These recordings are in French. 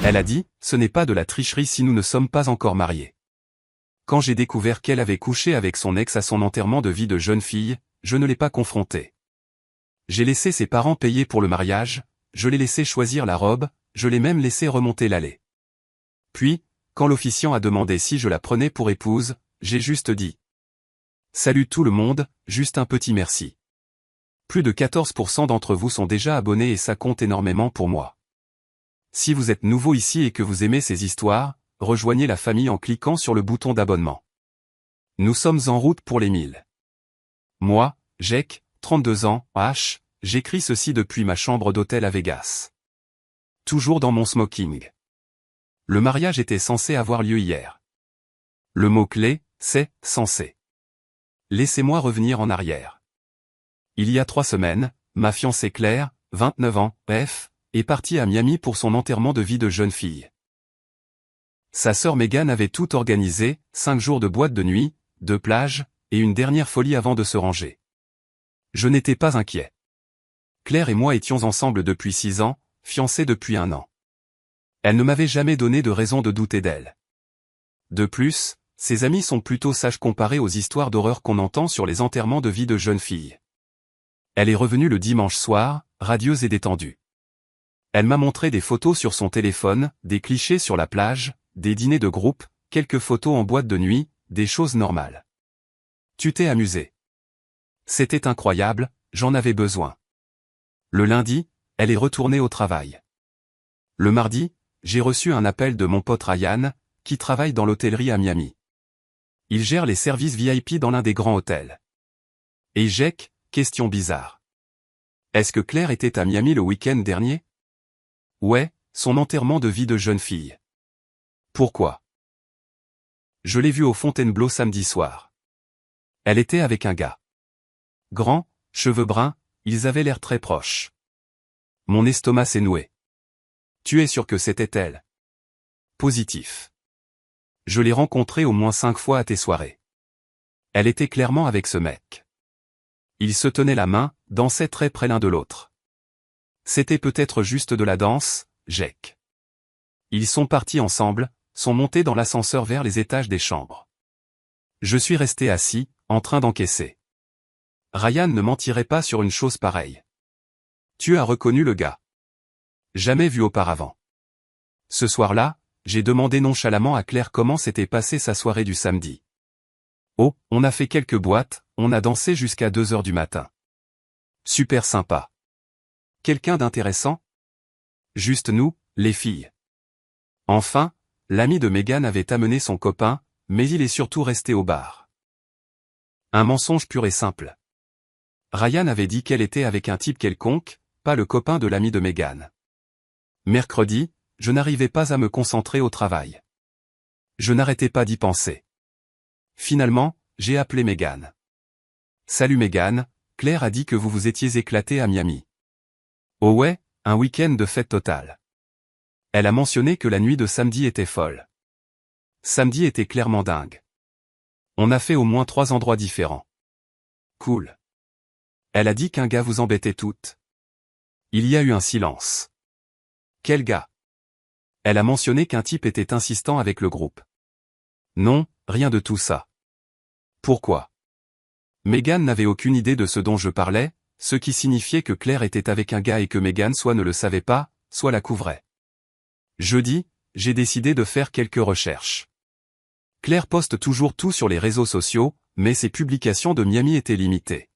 Elle a dit, ce n'est pas de la tricherie si nous ne sommes pas encore mariés. Quand j'ai découvert qu'elle avait couché avec son ex à son enterrement de vie de jeune fille, je ne l'ai pas confrontée. J'ai laissé ses parents payer pour le mariage, je l'ai laissé choisir la robe, je l'ai même laissé remonter l'allée. Puis, quand l'officiant a demandé si je la prenais pour épouse, j'ai juste dit. Salut tout le monde, juste un petit merci. Plus de 14% d'entre vous sont déjà abonnés et ça compte énormément pour moi. Si vous êtes nouveau ici et que vous aimez ces histoires, rejoignez la famille en cliquant sur le bouton d'abonnement. Nous sommes en route pour les 1000. Moi, Jake, 32 ans, j'écris ceci depuis ma chambre d'hôtel à Vegas. Toujours dans mon smoking. Le mariage était censé avoir lieu hier. Le mot-clé, c'est « censé ». Laissez-moi revenir en arrière. Il y a 3 semaines, ma fiancée Claire, 29 ans, est partie à Miami pour son enterrement de vie de jeune fille. Sa sœur Megan avait tout organisé, 5 jours de boîte de nuit, 2 plages, et une dernière folie avant de se ranger. Je n'étais pas inquiet. Claire et moi étions ensemble depuis 6 ans, fiancés depuis 1 an. Elle ne m'avait jamais donné de raison de douter d'elle. De plus, ses amis sont plutôt sages comparés aux histoires d'horreur qu'on entend sur les enterrements de vie de jeunes filles. Elle est revenue le dimanche soir, radieuse et détendue. Elle m'a montré des photos sur son téléphone, des clichés sur la plage, des dîners de groupe, quelques photos en boîte de nuit, des choses normales. Tu t'es amusé. C'était incroyable, j'en avais besoin. Le lundi, elle est retournée au travail. Le mardi, j'ai reçu un appel de mon pote Ryan, qui travaille dans l'hôtellerie à Miami. Il gère les services VIP dans l'un des grands hôtels. Et Jake, question bizarre. Est-ce que Claire était à Miami le week-end dernier? Ouais, son enterrement de vie de jeune fille. Pourquoi? Je l'ai vue au Fontainebleau samedi soir. Elle était avec un gars. Grand, cheveux bruns, ils avaient l'air très proches. Mon estomac s'est noué. Tu es sûr que c'était elle? Positif. Je l'ai rencontrée au moins 5 fois à tes soirées. Elle était clairement avec ce mec. Ils se tenaient la main, dansaient très près l'un de l'autre. C'était peut-être juste de la danse, Jake. Ils sont partis ensemble, sont montés dans l'ascenseur vers les étages des chambres. Je suis resté assis, en train d'encaisser. Ryan ne mentirait pas sur une chose pareille. Tu as reconnu le gars. Jamais vu auparavant. Ce soir-là, j'ai demandé nonchalamment à Claire comment s'était passée sa soirée du samedi. Oh, on a fait quelques boîtes, on a dansé jusqu'à 2 heures du matin. Super sympa. Quelqu'un d'intéressant? Juste nous, les filles. Enfin, l'ami de Megan avait amené son copain, mais il est surtout resté au bar. Un mensonge pur et simple. Ryan avait dit qu'elle était avec un type quelconque, pas le copain de l'ami de Megan. Mercredi, je n'arrivais pas à me concentrer au travail. Je n'arrêtais pas d'y penser. Finalement, j'ai appelé Megan. Salut Megan, Claire a dit que vous vous étiez éclaté à Miami. Oh ouais, un week-end de fête totale. Elle a mentionné que la nuit de samedi était folle. Samedi était clairement dingue. On a fait au moins 3 endroits différents. Cool. Elle a dit qu'un gars vous embêtait toutes. Il y a eu un silence. Quel gars? Elle a mentionné qu'un type était insistant avec le groupe. Non, rien de tout ça. Pourquoi? Megan n'avait aucune idée de ce dont je parlais, ce qui signifiait que Claire était avec un gars et que Megan soit ne le savait pas, soit la couvrait. Jeudi, j'ai décidé de faire quelques recherches. Claire poste toujours tout sur les réseaux sociaux, mais ses publications de Miami étaient limitées.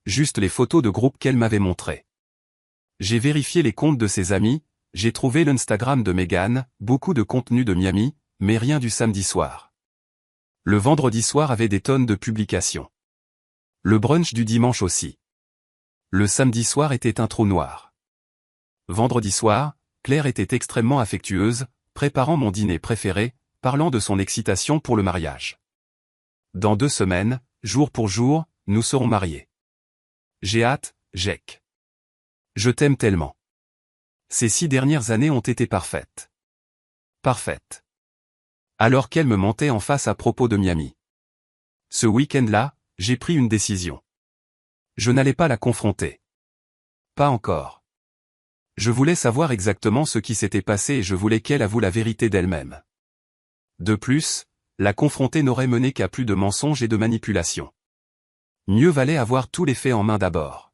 Juste les photos de groupe qu'elle m'avait montrées. J'ai vérifié les comptes de ses amis, j'ai trouvé l'Instagram de Megan, beaucoup de contenu de Miami, mais rien du samedi soir. Le vendredi soir avait des tonnes de publications. Le brunch du dimanche aussi. Le samedi soir était un trou noir. Vendredi soir, Claire était extrêmement affectueuse, préparant mon dîner préféré, parlant de son excitation pour le mariage. Dans 2 semaines, jour pour jour, nous serons mariés. J'ai hâte, Jake. Je t'aime tellement. Ces 6 dernières années ont été parfaites. Parfaites. Alors qu'elle me mentait en face à propos de Miami. Ce week-end-là, j'ai pris une décision. Je n'allais pas la confronter. Pas encore. Je voulais savoir exactement ce qui s'était passé et je voulais qu'elle avoue la vérité d'elle-même. De plus, la confronter n'aurait mené qu'à plus de mensonges et de manipulations. Mieux valait avoir tous les faits en main d'abord.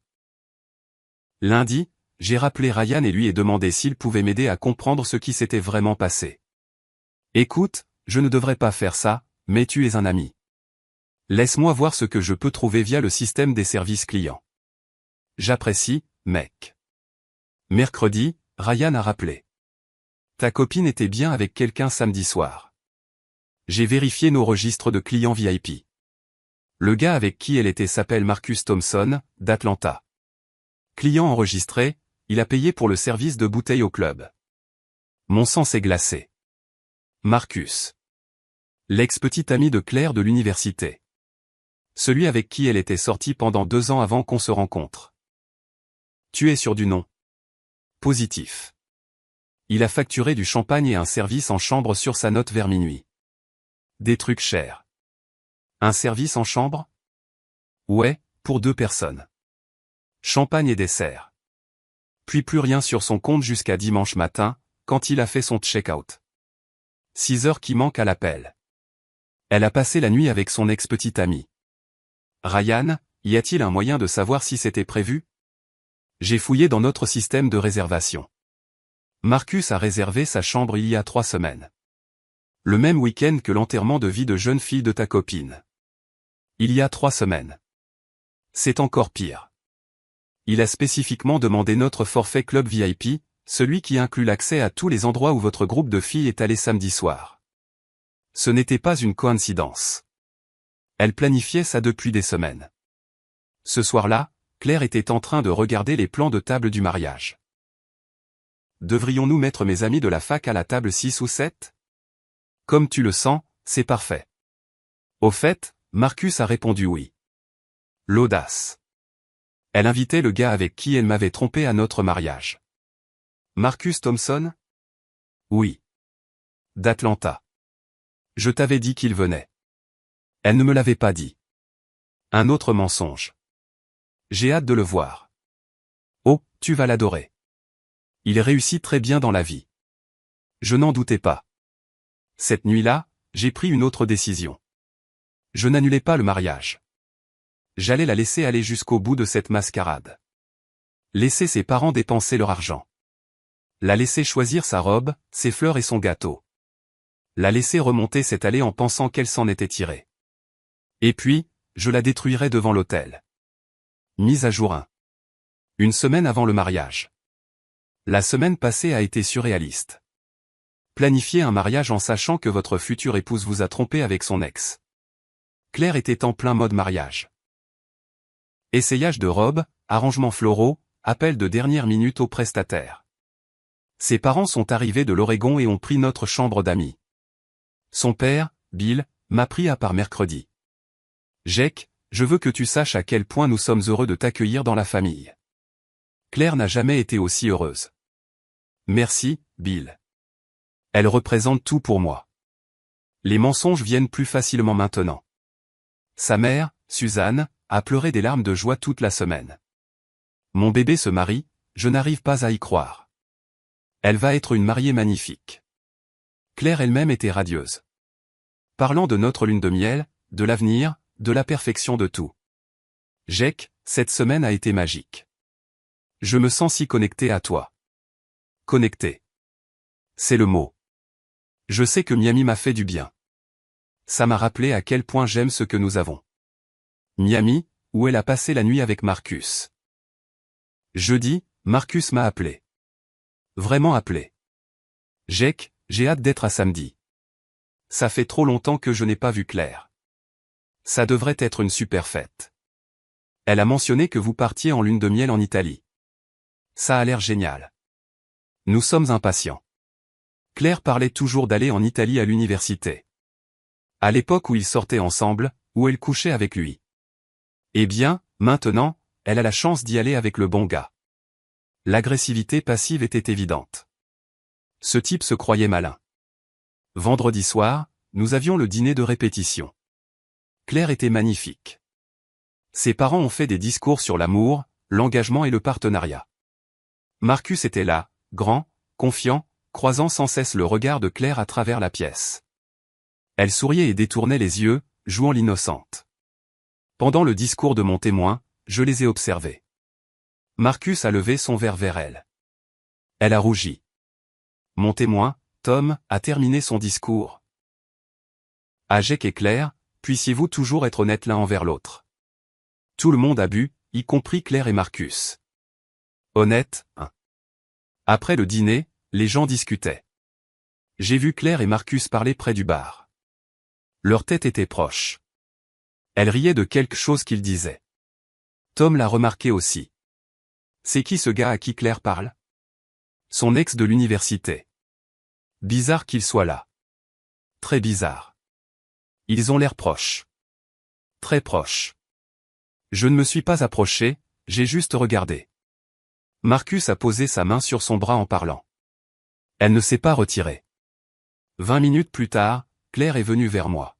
Lundi, j'ai rappelé Ryan et lui ai demandé s'il pouvait m'aider à comprendre ce qui s'était vraiment passé. Écoute, je ne devrais pas faire ça, mais tu es un ami. Laisse-moi voir ce que je peux trouver via le système des services clients. J'apprécie, mec. Mercredi, Ryan a rappelé. Ta copine était bien avec quelqu'un samedi soir. J'ai vérifié nos registres de clients VIP. Le gars avec qui elle était s'appelle Marcus Thompson, d'Atlanta. Client enregistré, il a payé pour le service de bouteille au club. Mon sang s'est glacé. Marcus. L'ex-petit ami de Claire de l'université. Celui avec qui elle était sortie pendant 2 ans avant qu'on se rencontre. Tu es sûr du nom? Positif. Il a facturé du champagne et un service en chambre sur sa note vers minuit. Des trucs chers. Un service en chambre? Ouais, pour 2 personnes. Champagne et dessert. Puis plus rien sur son compte jusqu'à dimanche matin, quand il a fait son check-out. 6 heures qui manquent à l'appel. Elle a passé la nuit avec son ex-petit ami. Ryan, y a-t-il un moyen de savoir si c'était prévu? J'ai fouillé dans notre système de réservation. Marcus a réservé sa chambre il y a 3 semaines. Le même week-end que l'enterrement de vie de jeune fille de ta copine. Il y a 3 semaines. C'est encore pire. Il a spécifiquement demandé notre forfait club VIP, celui qui inclut l'accès à tous les endroits où votre groupe de filles est allé samedi soir. Ce n'était pas une coïncidence. Elle planifiait ça depuis des semaines. Ce soir-là, Claire était en train de regarder les plans de table du mariage. Devrions-nous mettre mes amis de la fac à la table 6 ou 7? Comme tu le sens, c'est parfait. Au fait, Marcus a répondu oui. L'audace. Elle invitait le gars avec qui elle m'avait trompé à notre mariage. Marcus Thompson? Oui. D'Atlanta. Je t'avais dit qu'il venait. Elle ne me l'avait pas dit. Un autre mensonge. J'ai hâte de le voir. Oh, tu vas l'adorer. Il réussit très bien dans la vie. Je n'en doutais pas. Cette nuit-là, j'ai pris une autre décision. Je n'annulais pas le mariage. J'allais la laisser aller jusqu'au bout de cette mascarade. Laisser ses parents dépenser leur argent. La laisser choisir sa robe, ses fleurs et son gâteau. La laisser remonter cette allée en pensant qu'elle s'en était tirée. Et puis, je la détruirais devant l'autel. Mise à jour 1. Une semaine avant le mariage. La semaine passée a été surréaliste. Planifier un mariage en sachant que votre future épouse vous a trompé avec son ex. Claire était en plein mode mariage. Essayage de robes, arrangements floraux, appel de dernière minute au prestataire. Ses parents sont arrivés de l'Oregon et ont pris notre chambre d'amis. Son père, Bill, m'a pris à part mercredi. Jake, je veux que tu saches à quel point nous sommes heureux de t'accueillir dans la famille. Claire n'a jamais été aussi heureuse. Merci, Bill. Elle représente tout pour moi. Les mensonges viennent plus facilement maintenant. Sa mère, Suzanne, a pleuré des larmes de joie toute la semaine. Mon bébé se marie, je n'arrive pas à y croire. Elle va être une mariée magnifique. Claire elle-même était radieuse. Parlant de notre lune de miel, de l'avenir, de la perfection de tout. Jake, cette semaine a été magique. Je me sens si connecté à toi. Connecté. C'est le mot. Je sais que Miami m'a fait du bien. Ça m'a rappelé à quel point j'aime ce que nous avons. Miami, où elle a passé la nuit avec Marcus. Jeudi, Marcus m'a appelé. Vraiment appelé. Jake, j'ai hâte d'être à samedi. Ça fait trop longtemps que je n'ai pas vu Claire. Ça devrait être une super fête. Elle a mentionné que vous partiez en lune de miel en Italie. Ça a l'air génial. Nous sommes impatients. Claire parlait toujours d'aller en Italie à l'université. À l'époque où ils sortaient ensemble, où elle couchait avec lui. Eh bien, maintenant, elle a la chance d'y aller avec le bon gars. L'agressivité passive était évidente. Ce type se croyait malin. Vendredi soir, nous avions le dîner de répétition. Claire était magnifique. Ses parents ont fait des discours sur l'amour, l'engagement et le partenariat. Marcus était là, grand, confiant, croisant sans cesse le regard de Claire à travers la pièce. Elle souriait et détournait les yeux, jouant l'innocente. Pendant le discours de mon témoin, je les ai observés. Marcus a levé son verre vers elle. Elle a rougi. Mon témoin, Tom, a terminé son discours. À Jake et Claire, puissiez-vous toujours être honnêtes l'un envers l'autre. Tout le monde a bu, y compris Claire et Marcus. Honnête, hein. Après le dîner, les gens discutaient. J'ai vu Claire et Marcus parler près du bar. Leurs têtes étaient proches. Elle riait de quelque chose qu'ils disaient. Tom l'a remarqué aussi. C'est qui ce gars à qui Claire parle? Son ex de l'université. Bizarre qu'il soit là. Très bizarre. Ils ont l'air proches. Très proches. Je ne me suis pas approché, j'ai juste regardé. Marcus a posé sa main sur son bras en parlant. Elle ne s'est pas retirée. 20 minutes plus tard, Claire est venue vers moi.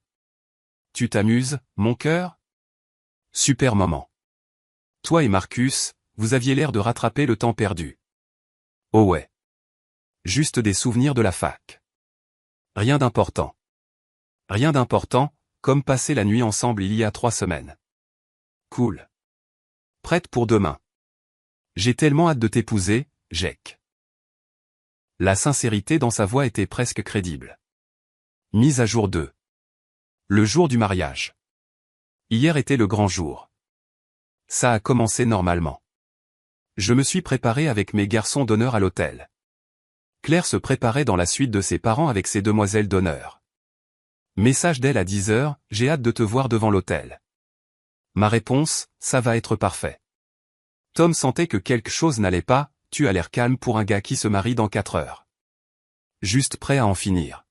Tu t'amuses, mon cœur? Super moment. Toi et Marcus, vous aviez l'air de rattraper le temps perdu. Oh ouais. Juste des souvenirs de la fac. Rien d'important. Rien d'important, comme passer la nuit ensemble il y a 3 semaines. Cool. Prête pour demain. J'ai tellement hâte de t'épouser, Jake. La sincérité dans sa voix était presque crédible. Mise à jour 2. Le jour du mariage. Hier était le grand jour. Ça a commencé normalement. Je me suis préparé avec mes garçons d'honneur à l'hôtel. Claire se préparait dans la suite de ses parents avec ses demoiselles d'honneur. Message d'elle à 10h, j'ai hâte de te voir devant l'hôtel. Ma réponse, ça va être parfait. Tom sentait que quelque chose n'allait pas, tu as l'air calme pour un gars qui se marie dans 4 heures. Juste prêt à en finir.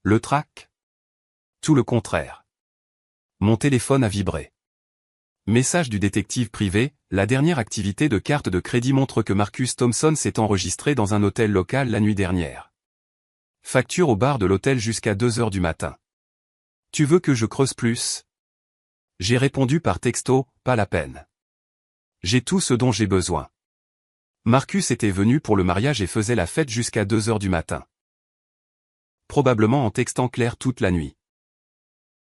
Le trac? Tout le contraire. Mon téléphone a vibré. Message du détective privé, la dernière activité de carte de crédit montre que Marcus Thompson s'est enregistré dans un hôtel local la nuit dernière. Facture au bar de l'hôtel jusqu'à 2h du matin. Tu veux que je creuse plus? J'ai répondu par texto, pas la peine. J'ai tout ce dont j'ai besoin. Marcus était venu pour le mariage et faisait la fête jusqu'à 2h du matin. Probablement en textant Claire toute la nuit.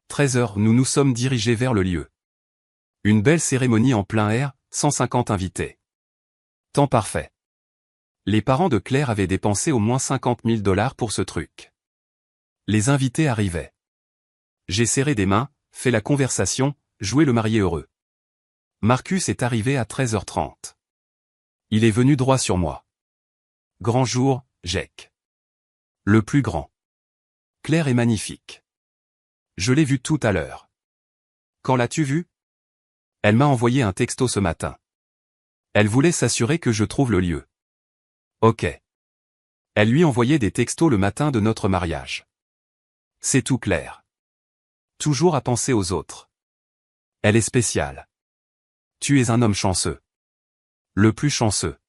13h, nous nous sommes dirigés vers le lieu. Une belle cérémonie en plein air, 150 invités. Temps parfait. Les parents de Claire avaient dépensé au moins $50 000 pour ce truc. Les invités arrivaient. J'ai serré des mains, fait la conversation, joué le marié heureux. Marcus est arrivé à 13h30. Il est venu droit sur moi. Grand jour, Jake. Le plus grand. Claire est magnifique. Je l'ai vue tout à l'heure. Quand l'as-tu vue? Elle m'a envoyé un texto ce matin. Elle voulait s'assurer que je trouve le lieu. Ok. Elle lui envoyait des textos le matin de notre mariage. C'est tout clair. Toujours à penser aux autres. Elle est spéciale. Tu es un homme chanceux. Le plus chanceux.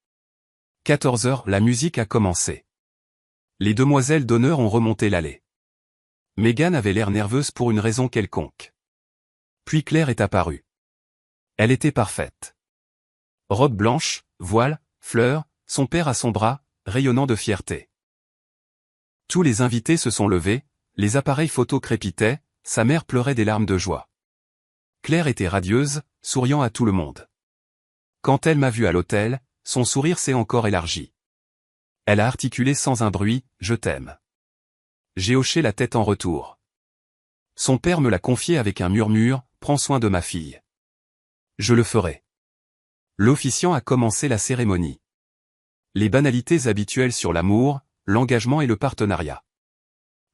14h, la musique a commencé. Les demoiselles d'honneur ont remonté l'allée. Megan avait l'air nerveuse pour une raison quelconque. Puis Claire est apparue. Elle était parfaite. Robe blanche, voile, fleurs, son père à son bras, rayonnant de fierté. Tous les invités se sont levés, les appareils photo crépitaient, sa mère pleurait des larmes de joie. Claire était radieuse, souriant à tout le monde. Quand elle m'a vu à l'hôtel, son sourire s'est encore élargi. Elle a articulé sans un bruit, « Je t'aime ». J'ai hoché la tête en retour. Son père me l'a confié avec un murmure, « Prends soin de ma fille ». Je le ferai. L'officiant a commencé la cérémonie. Les banalités habituelles sur l'amour, l'engagement et le partenariat.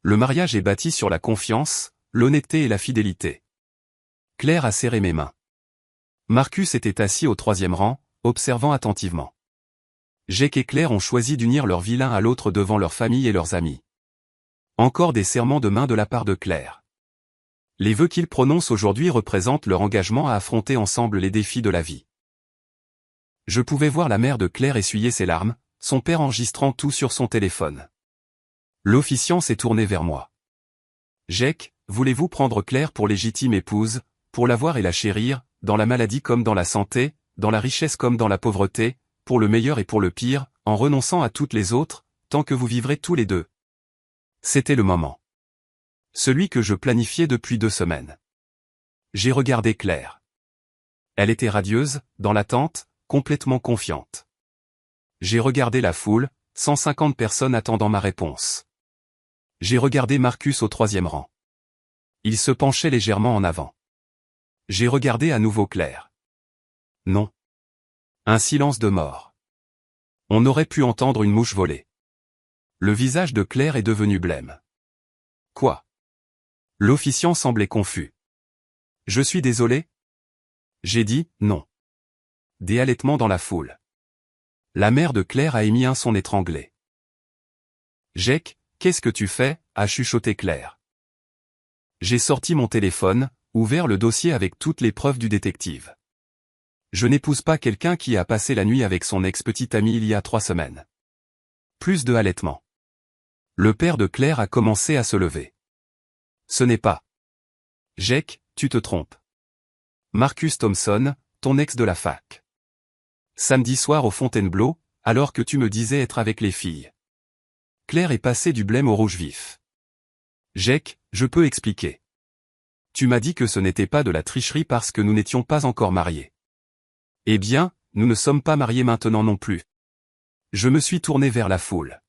Le mariage est bâti sur la confiance, l'honnêteté et la fidélité. Claire a serré mes mains. Marcus était assis au 3e rang, observant attentivement. Jake et Claire ont choisi d'unir leur vie l'un à l'autre devant leur famille et leurs amis. Encore des serments de main de la part de Claire. Les vœux qu'ils prononcent aujourd'hui représentent leur engagement à affronter ensemble les défis de la vie. Je pouvais voir la mère de Claire essuyer ses larmes, son père enregistrant tout sur son téléphone. L'officiant s'est tourné vers moi. « Jake, voulez-vous prendre Claire pour légitime épouse, pour la voir et la chérir, dans la maladie comme dans la santé, dans la richesse comme dans la pauvreté, pour le meilleur et pour le pire, en renonçant à toutes les autres, tant que vous vivrez tous les deux. C'était le moment. Celui que je planifiais depuis 2 semaines. J'ai regardé Claire. Elle était radieuse, dans l'attente, complètement confiante. J'ai regardé la foule, 150 personnes attendant ma réponse. J'ai regardé Marcus au 3e rang. Il se penchait légèrement en avant. J'ai regardé à nouveau Claire. Non. Un silence de mort. On aurait pu entendre une mouche voler. Le visage de Claire est devenu blême. Quoi? L'officiant semblait confus. Je suis désolé? J'ai dit, non. Des halètements dans la foule. La mère de Claire a émis un son étranglé. Jake, qu'est-ce que tu fais? A chuchoté Claire. J'ai sorti mon téléphone, ouvert le dossier avec toutes les preuves du détective. Je n'épouse pas quelqu'un qui a passé la nuit avec son ex-petite amie il y a 3 semaines. Plus de halètements. Le père de Claire a commencé à se lever. Ce n'est pas. Jake, tu te trompes. Marcus Thompson, ton ex de la fac. Samedi soir au Fontainebleau, alors que tu me disais être avec les filles. Claire est passée du blême au rouge vif. Jake, je peux expliquer. Tu m'as dit que ce n'était pas de la tricherie parce que nous n'étions pas encore mariés. Eh bien, nous ne sommes pas mariés maintenant non plus. Je me suis tourné vers la foule.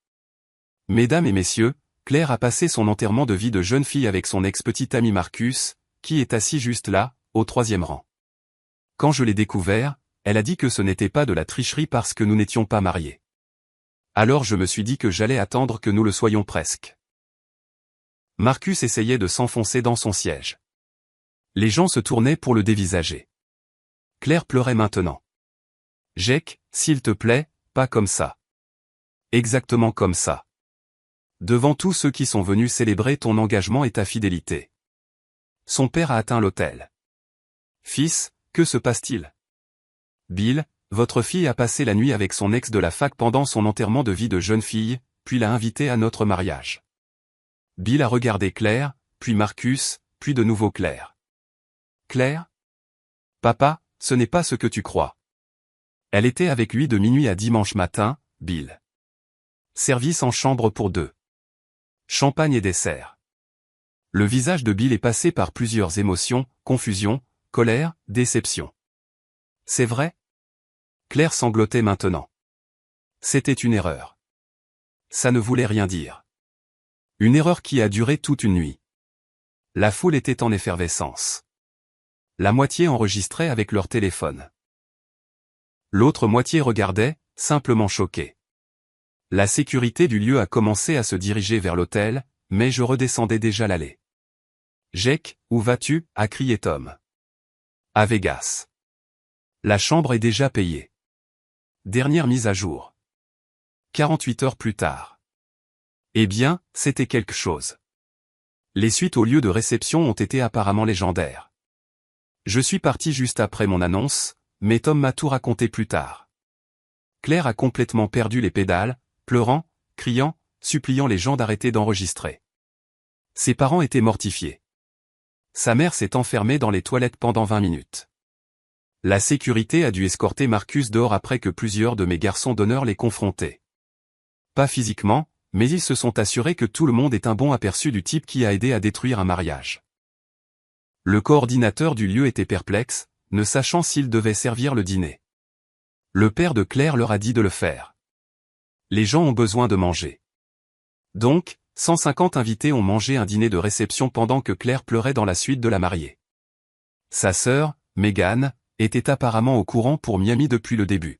Mesdames et messieurs, Claire a passé son enterrement de vie de jeune fille avec son ex-petit ami Marcus, qui est assis juste là, au 3e rang. Quand je l'ai découvert, elle a dit que ce n'était pas de la tricherie parce que nous n'étions pas mariés. Alors je me suis dit que j'allais attendre que nous le soyons presque. Marcus essayait de s'enfoncer dans son siège. Les gens se tournaient pour le dévisager. Claire pleurait maintenant. Jake, s'il te plaît, pas comme ça. Exactement comme ça. Devant tous ceux qui sont venus célébrer ton engagement et ta fidélité. Son père a atteint l'autel. Fils, que se passe-t-il? Bill, votre fille a passé la nuit avec son ex de la fac pendant son enterrement de vie de jeune fille, puis l'a invité à notre mariage. Bill a regardé Claire, puis Marcus, puis de nouveau Claire. Claire? Papa, ce n'est pas ce que tu crois. Elle était avec lui de minuit à dimanche matin, Bill. Service en chambre pour 2. Champagne et dessert. Le visage de Bill est passé par plusieurs émotions, confusion, colère, déception. C'est vrai? Claire sanglotait maintenant. C'était une erreur. Ça ne voulait rien dire. Une erreur qui a duré toute une nuit. La foule était en effervescence. La moitié enregistrait avec leur téléphone. L'autre moitié regardait, simplement choquée. La sécurité du lieu a commencé à se diriger vers l'hôtel, mais je redescendais déjà l'allée. Jake, où vas-tu? A crié Tom. À Vegas. La chambre est déjà payée. Dernière mise à jour. 48 heures plus tard. Eh bien, c'était quelque chose. Les suites au lieu de réception ont été apparemment légendaires. Je suis parti juste après mon annonce, mais Tom m'a tout raconté plus tard. Claire a complètement perdu les pédales, pleurant, criant, suppliant les gens d'arrêter d'enregistrer. Ses parents étaient mortifiés. Sa mère s'est enfermée dans les toilettes pendant 20 minutes. La sécurité a dû escorter Marcus dehors après que plusieurs de mes garçons d'honneur l'aient confronté. Pas physiquement, mais ils se sont assurés que tout le monde ait un bon aperçu du type qui a aidé à détruire un mariage. Le coordinateur du lieu était perplexe, ne sachant s'il devait servir le dîner. Le père de Claire leur a dit de le faire. Les gens ont besoin de manger. Donc, 150 invités ont mangé un dîner de réception pendant que Claire pleurait dans la suite de la mariée. Sa sœur, Megan, était apparemment au courant pour Miami depuis le début.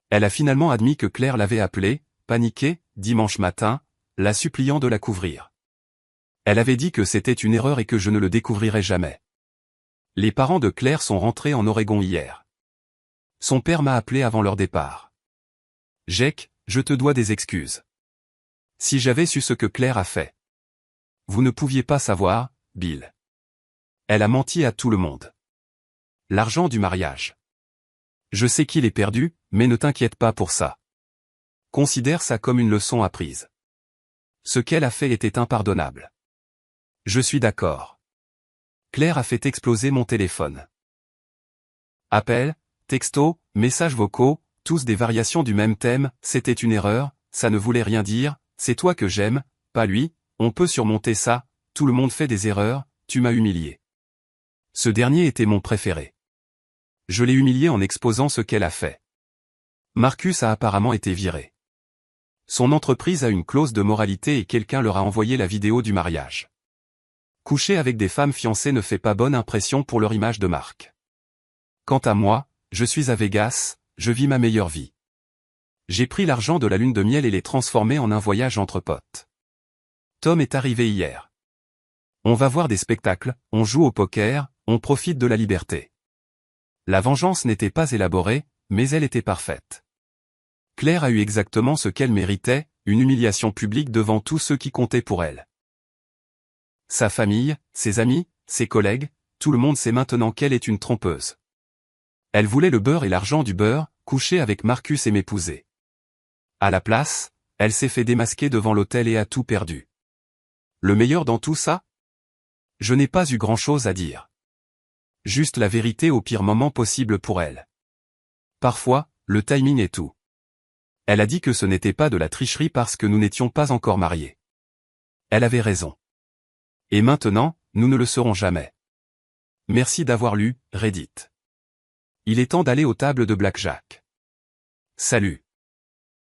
Elle a finalement admis que Claire l'avait appelée, paniquée, dimanche matin, la suppliant de la couvrir. Elle avait dit que c'était une erreur et que je ne le découvrirais jamais. Les parents de Claire sont rentrés en Oregon hier. Son père m'a appelé avant leur départ. Jake, je te dois des excuses. Si j'avais su ce que Claire a fait. Vous ne pouviez pas savoir, Bill. Elle a menti à tout le monde. L'argent du mariage. Je sais qu'il est perdu, mais ne t'inquiète pas pour ça. Considère ça comme une leçon apprise. Ce qu'elle a fait était impardonnable. Je suis d'accord. Claire a fait exploser mon téléphone. Appels, textos, messages vocaux, tous des variations du même thème, c'était une erreur, ça ne voulait rien dire, c'est toi que j'aime, pas lui, on peut surmonter ça, tout le monde fait des erreurs, tu m'as humilié. Ce dernier était mon préféré. Je l'ai humilié en exposant ce qu'elle a fait. Marcus a apparemment été viré. Son entreprise a une clause de moralité et quelqu'un leur a envoyé la vidéo du mariage. Coucher avec des femmes fiancées ne fait pas bonne impression pour leur image de marque. Quant à moi, je suis à Vegas, je vis ma meilleure vie. J'ai pris l'argent de la lune de miel et l'ai transformé en un voyage entre potes. Tom est arrivé hier. On va voir des spectacles, on joue au poker, on profite de la liberté. La vengeance n'était pas élaborée, mais elle était parfaite. Claire a eu exactement ce qu'elle méritait, une humiliation publique devant tous ceux qui comptaient pour elle. Sa famille, ses amis, ses collègues, tout le monde sait maintenant qu'elle est une trompeuse. Elle voulait le beurre et l'argent du beurre, coucher avec Marcus et m'épouser. À la place, elle s'est fait démasquer devant l'hôtel et a tout perdu. Le meilleur dans tout ça? Je n'ai pas eu grand-chose à dire. Juste la vérité au pire moment possible pour elle. Parfois, le timing est tout. Elle a dit que ce n'était pas de la tricherie parce que nous n'étions pas encore mariés. Elle avait raison. Et maintenant, nous ne le serons jamais. Merci d'avoir lu, Reddit. Il est temps d'aller aux tables de blackjack. Salut.